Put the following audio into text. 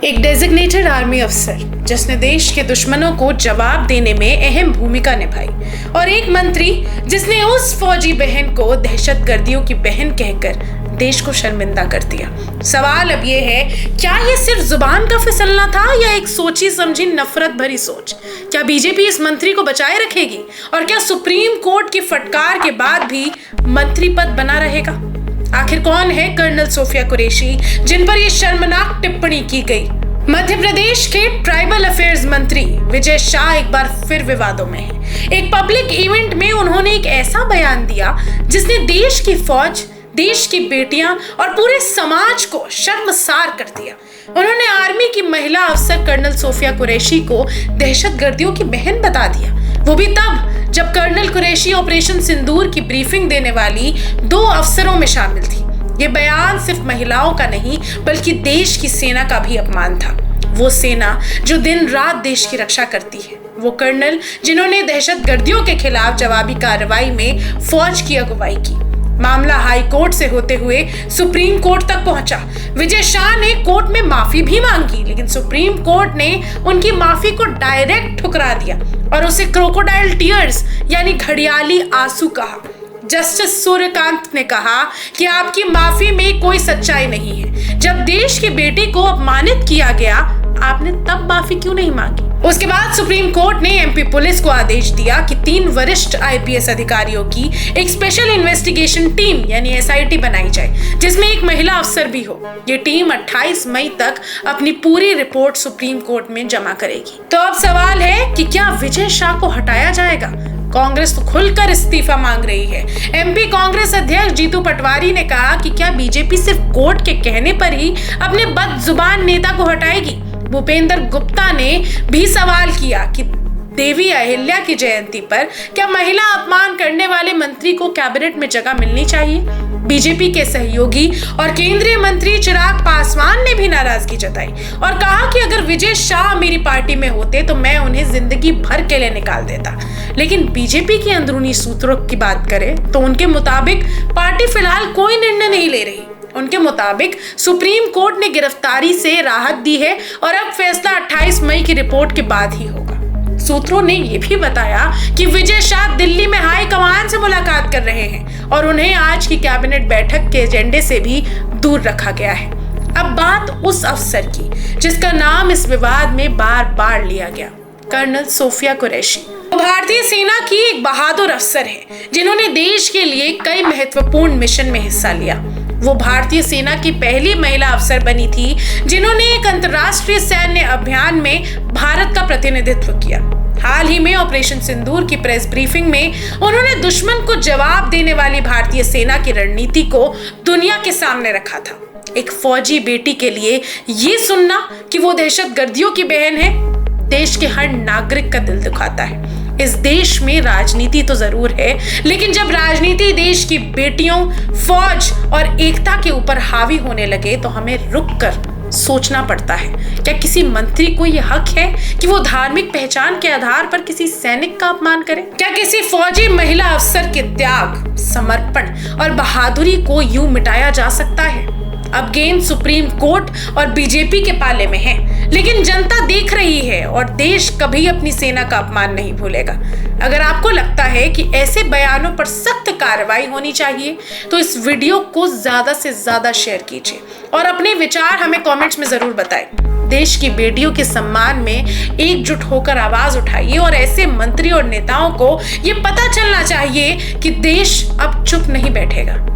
एक designated army अफसर जिसने देश के दुश्मनों को जवाब देने में अहम भूमिका निभाई और एक मंत्री जिसने उस फौजी बहन को दहशतगर्दियों की बहन कहकर देश को शर्मिंदा कर दिया। सवाल अब ये है, क्या ये सिर्फ जुबान का फिसलना था या एक सोची समझी नफरत भरी सोच? क्या बीजेपी इस मंत्री को बचाए रखेगी और क्या सुप्रीम कोर्ट की फटकार के बाद भी मंत्री पद बना रहेगा? आखिर कौन है कर्नल सोफिया कुरैशी जिन पर यह शर्मनाक टिप्पणी की गई? मध्य प्रदेश के ट्राइबल अफेयर्स मंत्री विजय शाह एक बार फिर विवादों में हैं। एक पब्लिक इवेंट में उन्होंने एक ऐसा बयान दिया जिसने देश की फौज, देश की बेटियां और पूरे समाज को शर्मसार कर दिया। उन्होंने आर्मी की महिला अफसर कर्नल सोफिया कुरैशी को दहशतगर्दियों की बहन बता दिया, वो भी तब जब कर्नल कुरैशी ऑपरेशन सिंदूर की ब्रीफिंग देने वाली 2 अफसरों में शामिल थी। ये बयान सिर्फ महिलाओं का नहीं बल्कि देश की सेना का भी अपमान था। वो सेना जो दिन रात देश की रक्षा करती है, वो कर्नल जिन्होंने दहशतगर्दियों के खिलाफ जवाबी कार्रवाई में फौज की अगुवाई की। मामला हाई कोर्ट से होते हुए सुप्रीम कोर्ट तक पहुंचा। विजय शाह ने कोर्ट में माफी भी मांगी, लेकिन सुप्रीम कोर्ट ने उनकी माफी को डायरेक्ट ठुकरा दिया और उसे क्रोकोडाइल टीयर्स यानी घड़ियाली आंसू कहा। जस्टिस सूर्यकांत ने कहा कि आपकी माफी में कोई सच्चाई नहीं है। जब देश की बेटी को अपमानित किया गया, आपने तब माफी क्यों नहीं मांगी? उसके बाद सुप्रीम कोर्ट ने एमपी पुलिस को आदेश दिया कि 3 वरिष्ठ आईपीएस अधिकारियों की एक स्पेशल इन्वेस्टिगेशन टीम यानी एसआईटी बनाई जाए, जिसमें एक महिला अफसर भी हो। ये टीम 28 मई तक अपनी पूरी रिपोर्ट सुप्रीम कोर्ट में जमा करेगी। तो अब सवाल है कि क्या विजय शाह को हटाया जाएगा? कांग्रेस तो खुलकर इस्तीफा मांग रही है। एमपी कांग्रेस अध्यक्ष जीतू पटवारी ने कहा कि क्या बीजेपी सिर्फ कोर्ट के कहने पर ही अपने बदजुबान नेता को हटाएगी? भूपेंद्र गुप्ता ने भी सवाल किया कि देवी अहिल्या की जयंती पर क्या महिला अपमान करने वाले मंत्री को कैबिनेट में जगह मिलनी चाहिए? बीजेपी के सहयोगी और केंद्रीय मंत्री चिराग पासवान ने भी नाराजगी जताई और कहा कि अगर विजय शाह मेरी पार्टी में होते तो मैं उन्हें जिंदगी भर के लिए निकाल देता। लेकिन बीजेपी की अंदरूनी सूत्रों की बात करें तो उनके मुताबिक पार्टी फिलहाल कोई निर्णय नहीं ले रही। उनके मुताबिक सुप्रीम कोर्ट ने गिरफ्तारी से राहत दी है और अब फैसला 28 मई की रिपोर्ट के बाद ही होगा। सूत्रों ने यह भी बताया कि विजय शाह दिल्ली में हाई कमान से मुलाकात कर रहे हैं और उन्हें आज की कैबिनेट बैठक के एजेंडे से भी दूर रखा गया है। अब बात उस अफसर की जिसका नाम इस विवाद में बार बार लिया गया, कर्नल सोफिया कुरैशी। भारतीय सेना की एक बहादुर अफसर है जिन्होंने देश के लिए कई महत्वपूर्ण मिशन में हिस्सा लिया। वो भारतीय सेना की पहली महिला अफसर बनी थी जिन्होंने एक अंतर्राष्ट्रीय सैन्य अभियान में भारत का प्रतिनिधित्व किया। हाल ही में ऑपरेशन सिंदूर की प्रेस ब्रीफिंग में उन्होंने दुश्मन को जवाब देने वाली भारतीय सेना की रणनीति को दुनिया के सामने रखा था। एक फौजी बेटी के लिए ये सुनना कि वो दहशतगर्दियों की बहन है, देश के हर नागरिक का दिल दुखाता है। इस देश में राजनीति तो जरूर है, लेकिन जब राजनीति देश की बेटियों, फौज और एकता के ऊपर हावी होने लगे तो हमें रुककर सोचना पड़ता है, क्या किसी मंत्री को यह हक है कि वो धार्मिक पहचान के आधार पर किसी सैनिक का अपमान करे? क्या किसी फौजी महिला अफसर के त्याग, समर्पण और बहादुरी को यूं मिटाया जा सकता है? अब गेंद सुप्रीम कोर्ट और बीजेपी के पाले में है, लेकिन जनता देख रही है और देश कभी अपनी सेना का अपमान नहीं भूलेगा। अगर आपको लगता है कि ऐसे बयानों पर सख्त कार्रवाई होनी चाहिए तो इस वीडियो को ज्यादा से ज्यादा शेयर कीजिए और अपने विचार हमें कमेंट्स में जरूर बताएं। देश की बेटियों के सम्मान में एकजुट होकर आवाज उठाइए और ऐसे मंत्री और नेताओं को ये पता चलना चाहिए कि देश अब चुप नहीं बैठेगा।